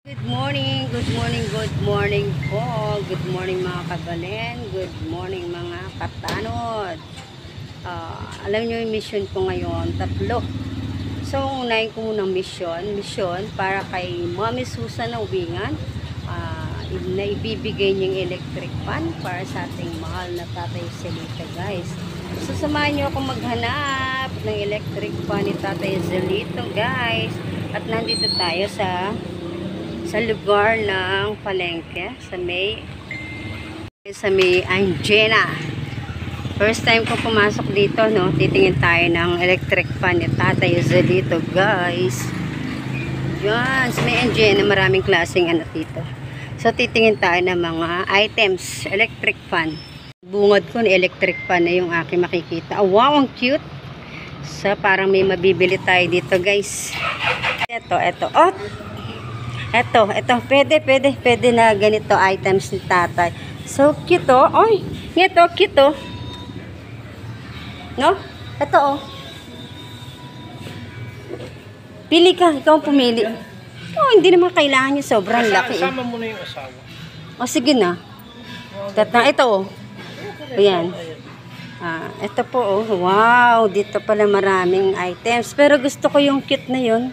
Good morning, good morning, good morning po. Good morning mga kabalen, good morning mga katanod. Alam nyo yung mission ko ngayon, tatlo. So, unahin ko munang mission para kay Mami Susan ng Wingan. Na ibibigay niyang electric fan para sa ating mahal na Tatay Zelito, guys. So, samahan nyo ako maghanap ng electric fan ni Tatay Zelito, guys. At nandito tayo sa lugar ng palengke sa may Angena. First time ko pumasok dito, no. Titingin tayo ng electric fan ni Tatay Zelito, guys. Yan, sa may Angena, maraming klaseng ano dito. So titingin tayo ng mga items, electric fan. Bungad ko ni electric fan na yung aking makikita. Oh, wow, ang cute. So parang may mabibili tayo dito, guys. Ito. Oh, Ito, pwede na ganito items ni tatay. So, cute, oh. Ay, ito, cute, oh. No? Ito, oh. Pili ka, ikaw pumili. Oh, hindi naman kailangan niya, sobrang laki. Sama mo na yung asawa. Oh, sige na. Ito, oh. Ayan. Ito po, oh. Wow, dito pala maraming items. Pero gusto ko yung cute na yun.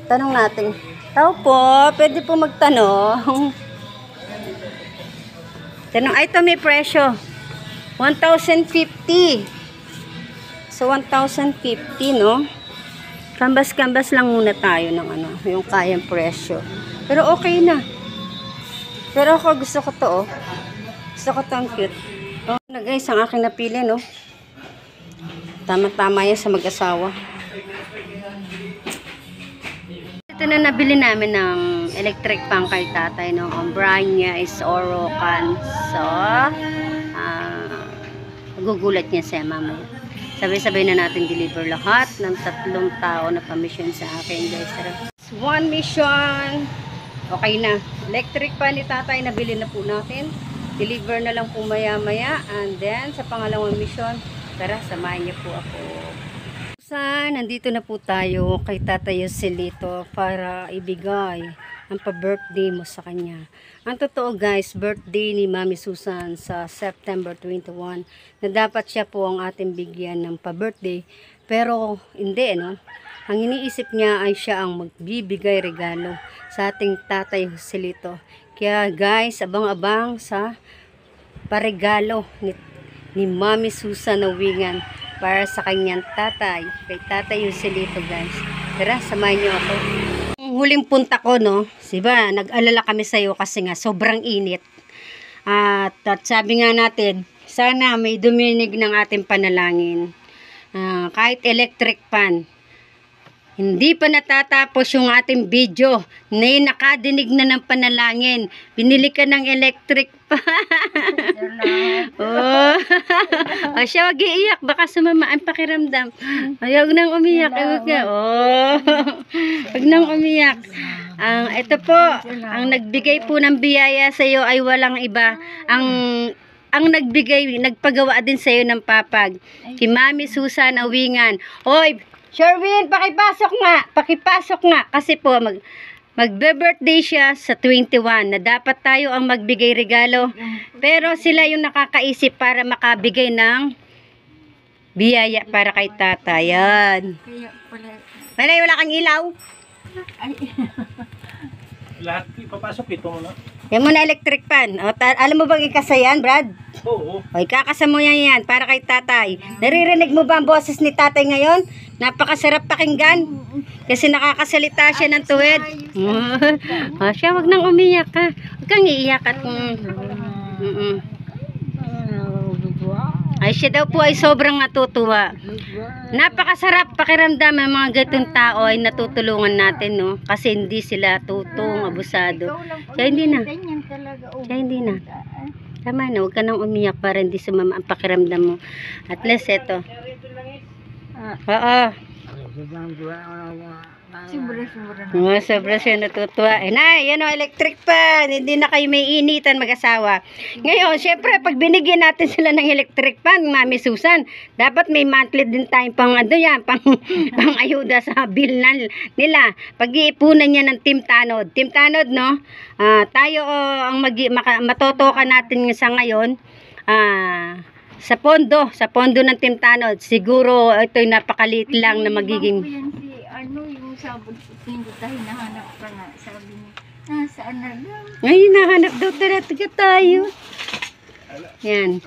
Tanong natin. Tao po, pwede po magtanong. Tanong, ito may presyo. 1,050. So, 1,050, no? Kambas lang muna tayo ng ano, yung kayang presyo. Pero okay na. Pero ako gusto ko to, oh. Gusto ko to, ang cute. Oh, na guys, ang aking napili, no? Tama-tama yan sa mag-asawa. Ito na nabili namin ng electric fan kay tatay, no? Ang brand niya is Orocan. So, gugulat niya siya mamaya. Sabay-sabay na natin deliver lahat ng 3 tao na pa-mission sa akin, guys. One mission. Okay na. Electric fan ni tatay, nabili na po natin. Deliver na lang po maya-maya. And then, sa pangalawang mission, tara, samahan niyo po ako. Nandito na po tayo kay Tatay Zelito para ibigay ang pa-birthday mo sa kanya. Ang totoo, guys, birthday ni Mami Susan sa September 21 na dapat siya po ang ating bigyan ng pa-birthday, pero hindi, no? Ang iniisip niya ay siya ang magbibigay regalo sa ating Tatay Zelito. Kaya, guys, abang-abang sa paregalo ni Mami Susan na Wingan para sa kanyang tatay, kay Tatay Zelito, guys. Tara, samahan niyo ako. Ang huling punta ko, no, diba, nag-alala kami sa'yo kasi nga sobrang init. At sabi nga natin, sana may duminig ng ating panalangin. Kahit electric fan, hindi pa natatapos yung ating video na nakadinig na ng panalangin. Binili ka ng electric fan. Oh. Oh, siya wag iiyak, baka sumama ang pakiramdam. Huwag nang umiyak. Oh. Huwag nang umiyak. Ito po, ang nagbigay po ng biyaya sa iyo ay walang iba. Ang nagpagawa din sa iyo ng papag. Si Mami Susan Wingan. Hoy, Sherwin, pakipasok nga. Kasi po, magbe-birthday siya sa 21 na dapat tayo ang magbigay regalo. Pero sila yung nakakaisip para makabigay ng biyaya para kay tatay. Yan. Wala kang ilaw? Lahat ipapasok ito mo na. Yan mo na electric fan. Alam mo bang ikasa yan, Brad? Oo. O, ikakasa mo yan para kay tatay. Naririnig mo ba ang boses ni tatay ngayon? Napakasarap pakinggan. Kasi nakakasalita siya ng tuwid. Siya, wag nang umiyak ka. Huwag kang iiyak at ay, siya daw po ay sobrang natutuwa. Napakasarap pakiramdam ang mga gatong tao ay natutulungan natin, no? Kasi hindi sila tutong, abusado. Kaya hindi na. Tama na, huwag ka nang umiyak para hindi sumama ang pakiramdam mo. At least, eto. Oo. Oh, sobra siya natutuwa. Eh, Nay, yan o, electric fan. Hindi na kayo may initan mag-asawa. Ngayon, syempre, pag binigyan natin sila ng electric fan, Mami Susan, dapat may monthly din tayong pang, pang ayuda sa bill nila. Pag-iipunan niya ng Team Tanod. Team Tanod, no? Tayo ang matotokan natin sa ngayon, sa pondo ng Team Tanod. Siguro, ito'y napakaliit lang na magiging... Yung sabon, hindi tayo nahanap ka nga. Sabi niya, nasaan na lang? Ay, nahanap daw talaga tayo. Yan.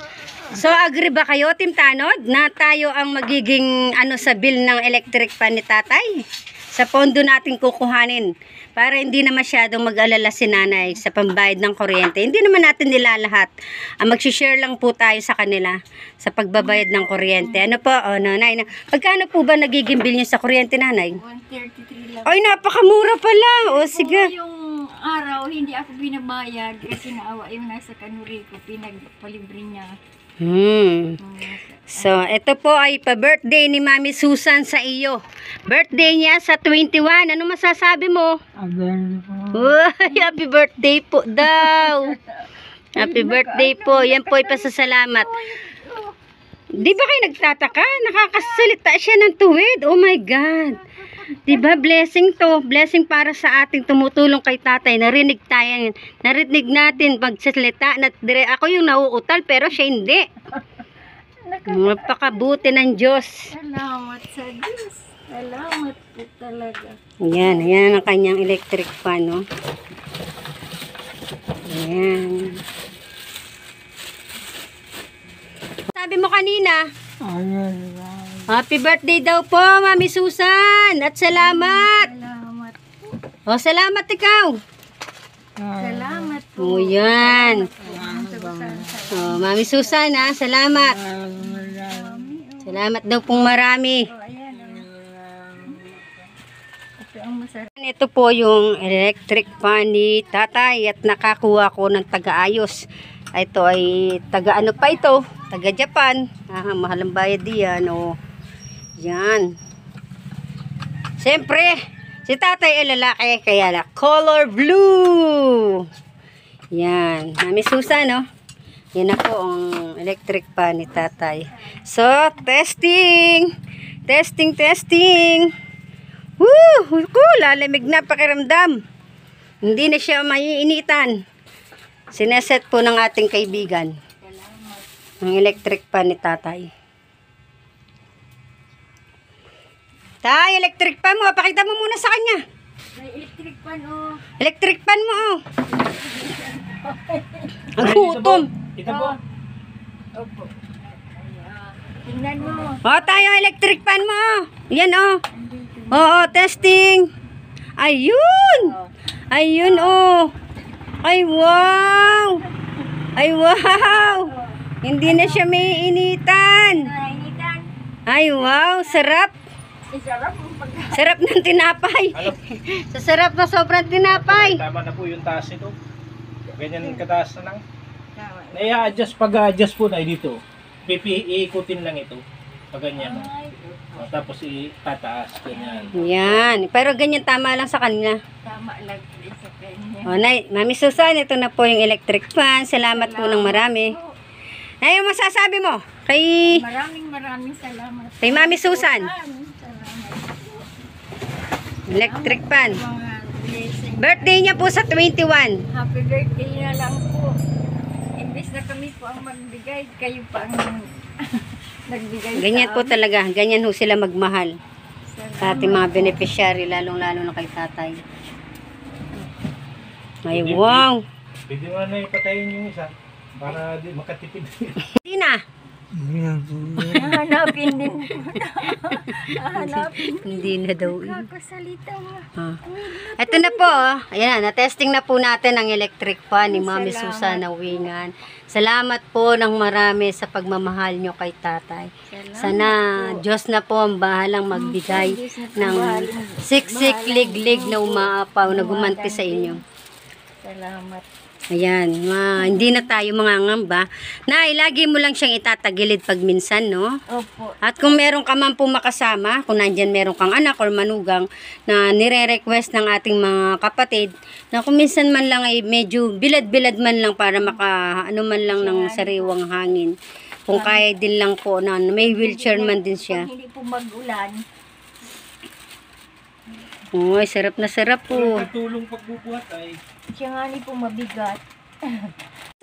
So, agree ba kayo, Team Tanod, na tayo ang magiging sa bill ng electric fan ni tatay? Sa pondo natin kukuhanin para hindi na masyadong mag-alala si nanay sa pambayad ng kuryente. Hindi naman natin nila lahat. Mag-share lang po tayo sa kanila sa pagbabayad ng kuryente. Ano po? O, nanay. Pagkano po ba nagiging bill niyo sa kuryente, nanay? 133 lang. Ay, napakamura pala. O, sige. Yung araw, hindi ako binabayad kasi naawa yung nasa kanuri ko. Pinagpalibre niya. So, ito po ay pa-birthday ni Mami Susan sa iyo. Birthday niya sa 21. Ano masasabi mo? Uy, happy birthday po daw. Happy birthday po. Yan po ay pasasalamat. Di ba kayo nagtataka? Nakakasalita siya ng tuwid. Oh my God. Di ba blessing to? Blessing para sa ating tumutulong kay tatay. Narinig tayo. Narinig natin pagsasalita. Ako yung nauutal pero siya hindi. Napakabuti ng Diyos. Salamat sa Diyos. Salamat po talaga. Yan. Yan ang kanyang electric fan, no? Yan. Sabi mo kanina, happy birthday daw po, Mami Susan. At salamat. Salamat po. O, salamat ikaw. Salamat po. O, yan. O, Mami Susan, ha. Salamat. Salamat daw pong marami. Ayan. Ito ang masarap. Ito po yung electric fan ni tatay at nakakuha ko ng taga-ayos. Ito ay taga-ano pa ito? Taga-Japan. Mahal ang bayad diyan. O, yan. Siyempre, si tatay ay lalaki kaya na color blue. Yan. Mami Susan, no? Yan na po ang electric fan ni tatay. So, testing. Testing. Woo! Lalamig na pakiramdam. Hindi na siya maiinitan. Sineset po ng ating kaibigan. Ang electric fan ni tatay. Tay, electric fan mo. Pakita mo muna sa kanya. May electric pan, oh. Electric fan mo, oh. Ang gutom. Ito po. Opo. Ayan. Tingnan mo. Oh, tayo electric fan mo. Yan, oh. Oo, testing. Ayun. Ayun, oh. Ay, wow. Ay, wow. Hindi na siya may initan. Nainitan. Ay, wow. Sarap. Isarap ang pagkain. Sarap ng tinapay. Sa sarap na sobrang tinapay. Tama na po yung taas ito. Ganyan kataas na lang. Tama. Nai-adjust, pag-adjust po na dito. Iikutin lang ito. Pag ganyan. Ay, Tapos itataas. Ganyan. Yan. Pero ganyan tama lang sa kanila. tama lang din sa kanya. O, Nay, Mami Susan, ito na po yung electric fan. Salamat po ng marami. Ay, yung masasabi mo kay Maraming salamat. Kay Mami Susan. Maraming salamat. Electric fan. Mga blessing. Birthday niya po sa 21. Happy birthday na lang po. Imbes na kami po ang magbigay, kayo pa ang nagbigay Ganyan sa po amin. talaga. Ganyan ho sila magmahal Salamat. sa ating mga beneficiary, lalong-lalo na kay tatay. Ay, wow. Pwede mo na ipatayin yung isa para di makatipid. Hindi na. Hahanapin din po. Hahanapin. Hindi na daw. Kakasalita mo. Ito na po. Ayan, na-testing na po natin ang electric fan ni Mami Salamat. Susan na wingan. Salamat po ng marami sa pagmamahal nyo kay tatay. Salamat Sana Diyos na po ang bahalang magbigay Diyos na po ng bahalang- siksik, liglig na umaapaw na gumanti sa inyo. Salamat. Ayan, hindi na tayo mangangamba. Nay, lagi mo lang siyang itatagilid pag minsan, no? Opo. At kung meron ka man po makasama, kung nandyan meron kang anak or manugang na nire-request ng ating mga kapatid, na kung minsan man lang ay medyo bilad-bilad man lang para ano man lang ng sariwang hangin. Kung kaya din lang po na may wheelchair man din siya. Kung hindi po mag-ulan, Uy, sarap na sarap po. Pagtulong pagbubuhat ay siya nga ni po mabigat.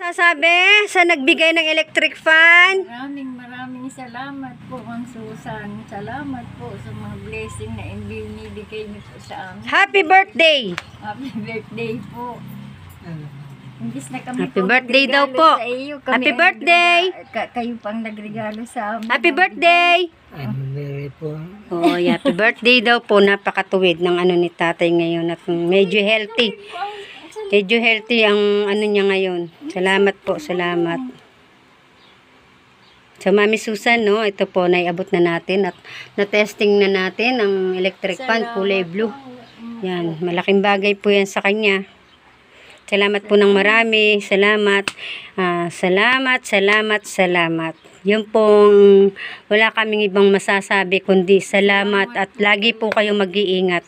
Sasabi sa nagbigay ng electric fan. Maraming salamat po, Ma'am Susan. Salamat po sa mga blessing na binibigay niyo po sa amin. Happy birthday! Happy birthday po. Imbis na kami Happy birthday daw nagregalo po. sa iyo, kami Happy ang birthday! kayo pang nagregalo sa amin. Happy birthday! po. Oh, happy birthday daw po. Napakatuwid ng ano ni tatay ngayon at medyo healthy. Medyo healthy ang ano niya ngayon. Salamat po, salamat. So, Mami Susan, no, ito po, naiabot na natin at na-testing na natin ang electric fan, kulay blue. Yan, malaking bagay po yan sa kanya. Salamat po ng marami. Salamat. Salamat. Yung pong wala kaming ibang masasabi kundi salamat at lagi po kayong mag-iingat.